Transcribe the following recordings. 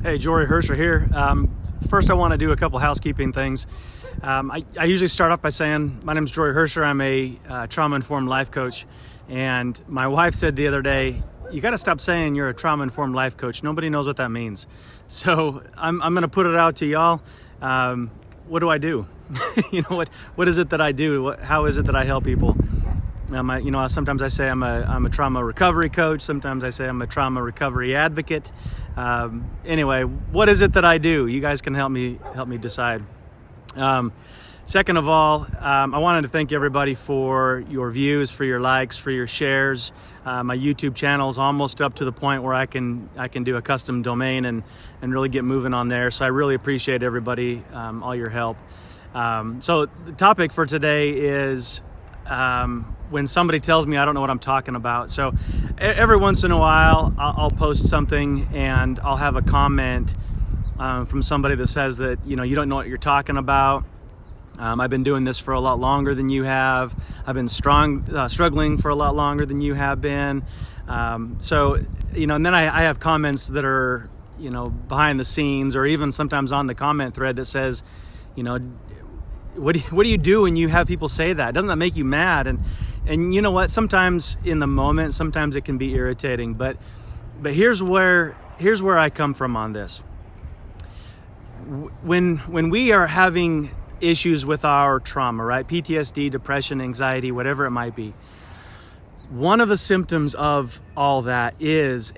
Hey, Jorey here. First, I want to do a couple housekeeping things. I usually start off by saying, my name is Jorey. I'm a trauma-informed life coach. And my wife said the other day, you got to stop saying you're a trauma-informed life coach. Nobody knows what that means. So I'm going to put it out to y'all. What do I do? What is it that I do? How is it that I help people? Sometimes I say I'm a trauma recovery coach. Sometimes I say I'm a trauma recovery advocate. Anyway, what is it that I do? You guys can help me decide. Second of all, I wanted to thank everybody for your views, for your likes, for your shares. My YouTube channel is almost up to the point where I can do a custom domain and really get moving on there. So I really appreciate everybody, all your help. So the topic for today is when somebody tells me I don't know what I'm talking about. So every once in a while, I'll post something and I'll have a comment from somebody that says that, you don't know what you're talking about. I've been doing this for a lot longer than you have. I've been struggling for a lot longer than you have been. And then I have comments that are, behind the scenes, or even sometimes on the comment thread that says, what do you do when you have people say that? Doesn't that make you mad? And you know what? Sometimes in the moment, sometimes it can be irritating. But here's where I come from on this. When we are having issues with our trauma, right? PTSD, depression, anxiety, whatever it might be. One of the symptoms of all that is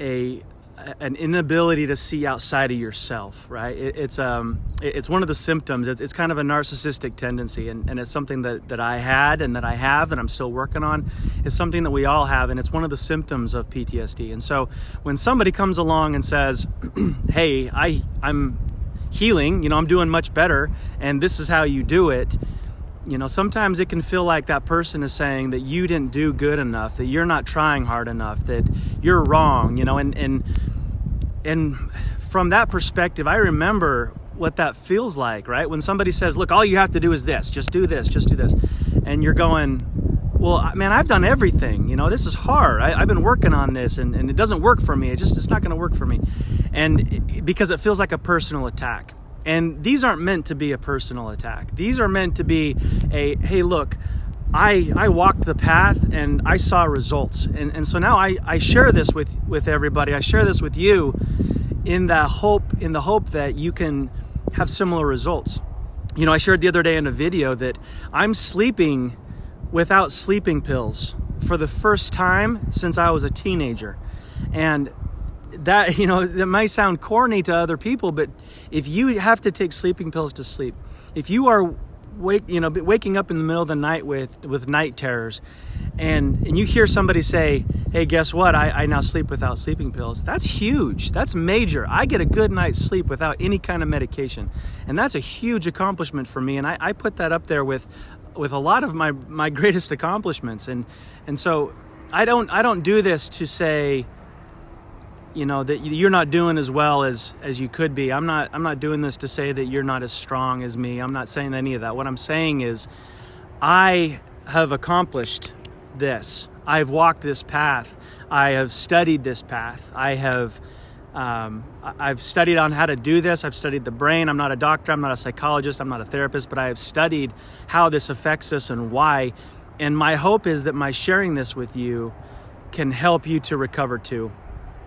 an inability to see outside of yourself, right? It's one of the symptoms. It's kind of a narcissistic tendency, and it's something that I had and that I have and I'm still working on. It's something that we all have, and it's one of the symptoms of PTSD. And so when somebody comes along and says, hey, I'm healing, I'm doing much better, and this is how you do it, sometimes it can feel like that person is saying that you didn't do good enough, that you're not trying hard enough, that you're wrong, and from that perspective, I remember what that feels like, right? When somebody says, look, all you have to do is this, just do this, and you're going, well, man, I've done everything, this is hard. I've been working on this, and it doesn't work for me. It's not going to work for me. And because it feels like a personal attack. And these aren't meant to be a personal attack. These are meant to be hey, look, I walked the path and I saw results. And so now I share this with everybody. I share this with you in the hope that you can have similar results. I shared the other day in a video that I'm sleeping without sleeping pills for the first time since I was a teenager. And that, that might sound corny to other people, but if you have to take sleeping pills to sleep, if you are waking up in the middle of the night with night terrors, and you hear somebody say, hey, guess what? I now sleep without sleeping pills. That's huge. That's major. I get a good night's sleep without any kind of medication. And that's a huge accomplishment for me. And I put that up there with a lot of my greatest accomplishments. And so I don't do this to say, that you're not doing as well as you could be. I'm not doing this to say that you're not as strong as me. I'm not saying any of that. What I'm saying is I have accomplished this. I've walked this path. I have studied this path. I've studied on how to do this. I've studied the brain. I'm not a doctor. I'm not a psychologist. I'm not a therapist, but I have studied how this affects us and why. And my hope is that my sharing this with you can help you to recover too.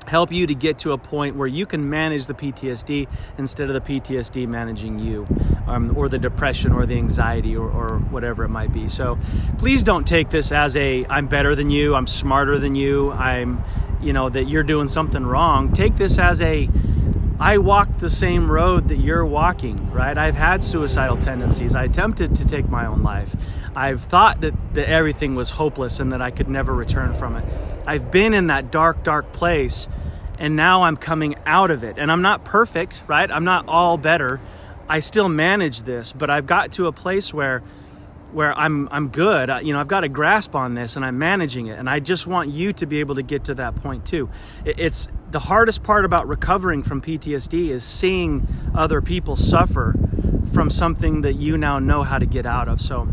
Help you to get to a point where you can manage the PTSD instead of the PTSD managing you, or the depression or the anxiety or whatever it might be. So please don't take this as I'm better than you, I'm smarter than you, that you're doing something wrong. Take this as I walked the same road that you're walking, right? I've had suicidal tendencies. I attempted to take my own life. I've thought that everything was hopeless and that I could never return from it. I've been in that dark, dark place, and now I'm coming out of it. And I'm not perfect, right? I'm not all better. I still manage this, but I've got to a place where I'm good. I've got a grasp on this and I'm managing it. And I just want you to be able to get to that point too. It's the hardest part about recovering from PTSD is seeing other people suffer from something that you now know how to get out of. So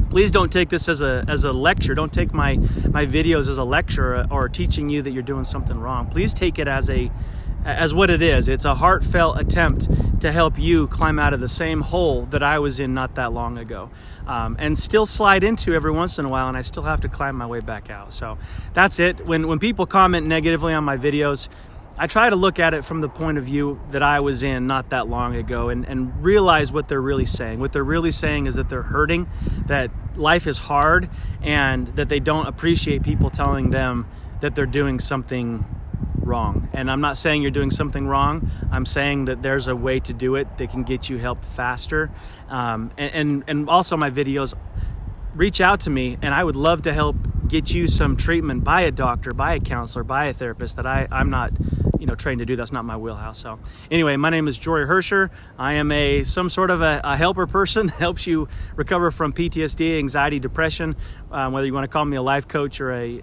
please don't take this as a lecture. Don't take my videos as a lecture or teaching you that you're doing something wrong. Please take it as as what it is. It's a heartfelt attempt to help you climb out of the same hole that I was in not that long ago, and still slide into every once in a while, and I still have to climb my way back out. So that's it. When people comment negatively on my videos, I try to look at it from the point of view that I was in not that long ago, and realize what they're really saying. What they're really saying is that they're hurting, that life is hard, and that they don't appreciate people telling them that they're doing something wrong. And I'm not saying you're doing something wrong. I'm saying that there's a way to do it that can get you help faster. And also my videos, reach out to me, and I would love to help get you some treatment by a doctor, by a counselor, by a therapist that I'm not trained to do. That's not my wheelhouse. So anyway, my name is Jorey Herscher. I am some sort of a helper person that helps you recover from PTSD, anxiety, depression, whether you want to call me a life coach or a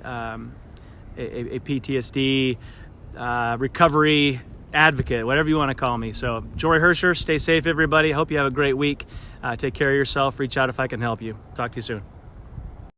PTSD recovery advocate, whatever you want to call me. So Jorey Herscher, stay safe everybody. I hope you have a great week. Take care of yourself. Reach out if I can help you. Talk to you soon.